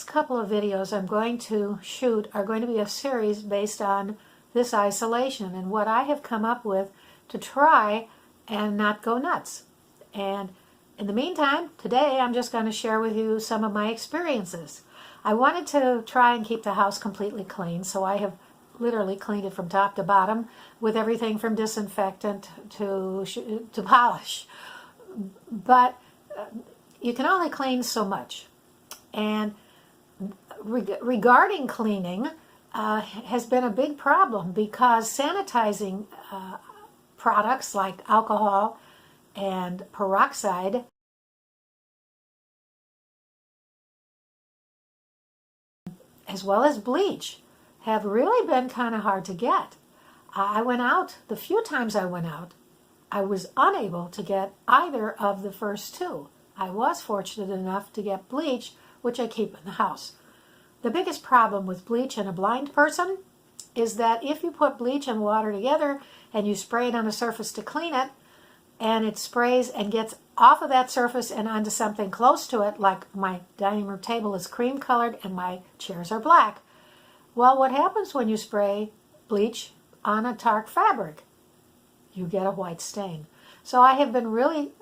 next couple of videos I'm going to shoot are going to be a series based on this isolation and what I have come up with to try and not go nuts. And in the meantime, today I'm just going to share with you some of my experiences. I wanted to try and keep the house completely clean, so I have literally cleaned it from top to bottom with everything from disinfectant to polish. But you can only clean so much. And regarding cleaning has been a big problem because sanitizing products like alcohol and peroxide as well as bleach have really been kind of hard to get. I went out, the few times I went out, I was unable to get either of the first two. I was fortunate enough to get bleach, which I keep in the house. The biggest problem with bleach in a blind person is that if you put bleach and water together and you spray it on a surface to clean it, and it sprays and gets off of that surface and onto something close to it, like my dining room table is cream colored and my chairs are black. Well, what happens when you spray bleach on a dark fabric? You get a white stain. So I have been really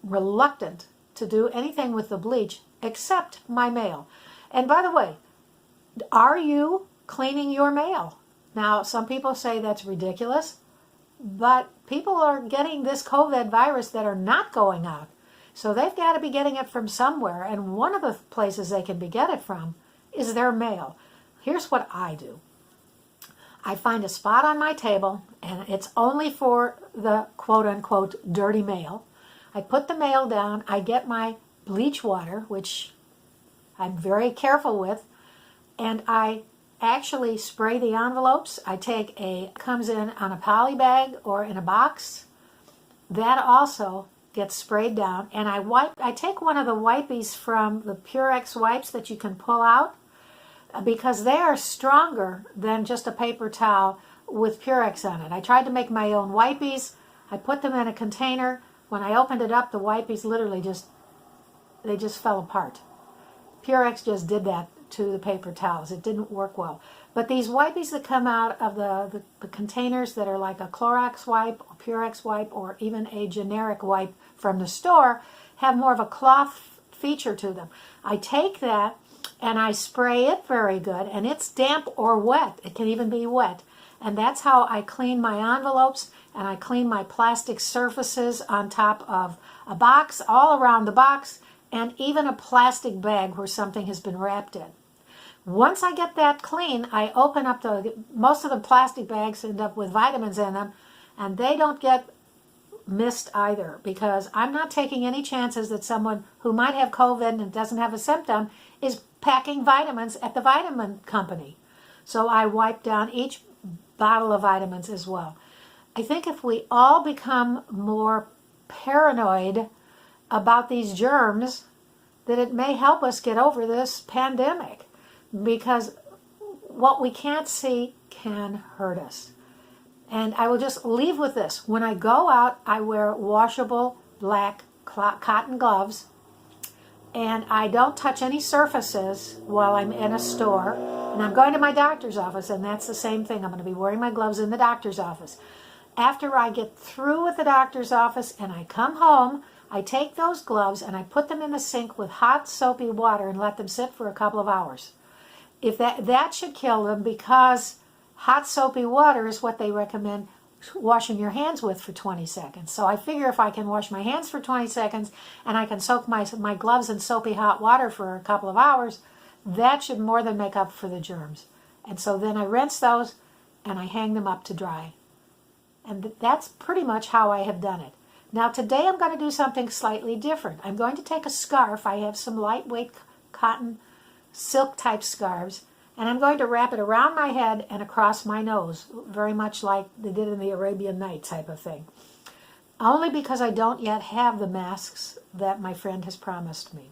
reluctant to do anything with the bleach except my mail. And by the way, are you cleaning your mail? Now, some people say that's ridiculous, but people are getting this COVID virus that are not going out. So they've got to be getting it from somewhere, and one of the places they can get it from is their mail. Here's what I do. I find a spot on my table, and it's only for the quote-unquote dirty mail. I put the mail down, I get my bleach water, which I'm very careful with, and I actually spray the envelopes. I take comes in on a poly bag or in a box. That also gets sprayed down, and I take one of the wipies from the Clorex wipes that you can pull out because they are stronger than just a paper towel with Clorex on it. I tried to make my own wipies. I put them in a container. When I opened it up, the wipies literally just fell apart. Clorex just did that to the paper towels. It didn't work well. But these wipies that come out of the containers that are like a Clorex wipe, or Clorex wipe, or even a generic wipe from the store have more of a cloth feature to them. I take that and I spray it very good, and it's damp or wet. It can even be wet. And that's how I clean my envelopes, and I clean my plastic surfaces on top of a box, all around the box, and even a plastic bag where something has been wrapped in. Once I get that clean, I open up most of the plastic bags end up with vitamins in them, and they don't get missed either, because I'm not taking any chances that someone who might have COVID and doesn't have a symptom is packing vitamins at the vitamin company. So I wipe down each bottle of vitamins as well. I think if we all become more paranoid about these germs, that it may help us get over this pandemic, because what we can't see can hurt us. And I will just leave with this. When I go out, I wear washable black cotton gloves, and I don't touch any surfaces while I'm in a store. And I'm going to my doctor's office, and that's the same thing. I'm going to be wearing my gloves in the doctor's office. After I get through with the doctor's office and I come home, I take those gloves and I put them in the sink with hot soapy water and let them sit for a couple of hours. If that should kill them, because hot soapy water is what they recommend washing your hands with for 20 seconds. So I figure if I can wash my hands for 20 seconds and I can soak my gloves in soapy hot water for a couple of hours, that should more than make up for the germs. And so then I rinse those and I hang them up to dry. And that's pretty much how I have done it. Now today I'm going to do something slightly different. I'm going to take a scarf. I have some lightweight cotton silk type scarves, and I'm going to wrap it around my head and across my nose, very much like they did in the Arabian Nights type of thing. Only because I don't yet have the masks that my friend has promised me.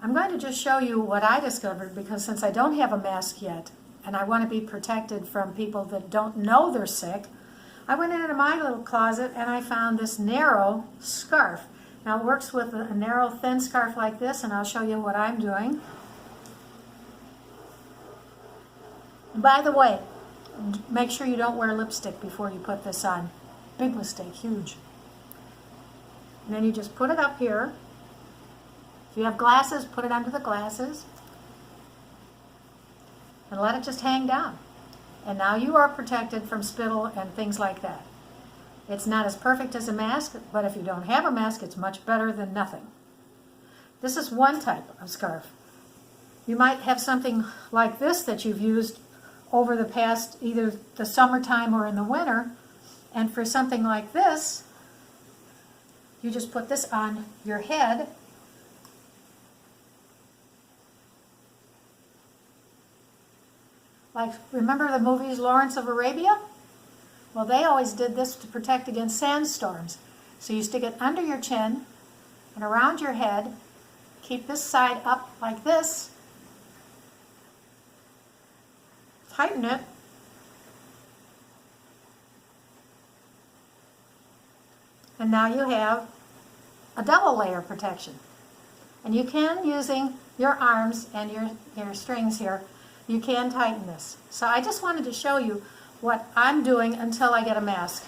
I'm going to just show you what I discovered, because since I don't have a mask yet, and I want to be protected from people that don't know they're sick, I went into my little closet and I found this narrow scarf. Now it works with a narrow thin scarf like this, and I'll show you what I'm doing. And by the way, make sure you don't wear lipstick before you put this on. Big mistake, huge. And then you just put it up here. If you have glasses, put it under the glasses. And let it just hang down. And now you are protected from spittle and things like that. It's not as perfect as a mask, but if you don't have a mask, it's much better than nothing. This is one type of scarf. You might have something like this that you've used over the past, either the summertime or in the winter. And for something like this, you just put this on your head. Like, remember the movies Lawrence of Arabia? Well, they always did this to protect against sandstorms. So you stick it under your chin and around your head. Keep this side up like this. Tighten it. And now you have a double layer protection. And you can, using your arms and your strings here, you can tighten this. So I just wanted to show you what I'm doing until I get a mask.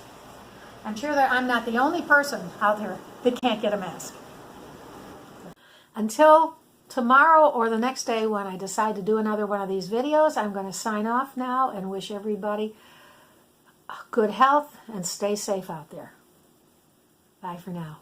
I'm sure that I'm not the only person out there that can't get a mask. Until tomorrow or the next day when I decide to do another one of these videos, I'm going to sign off now and wish everybody good health and stay safe out there. Bye for now.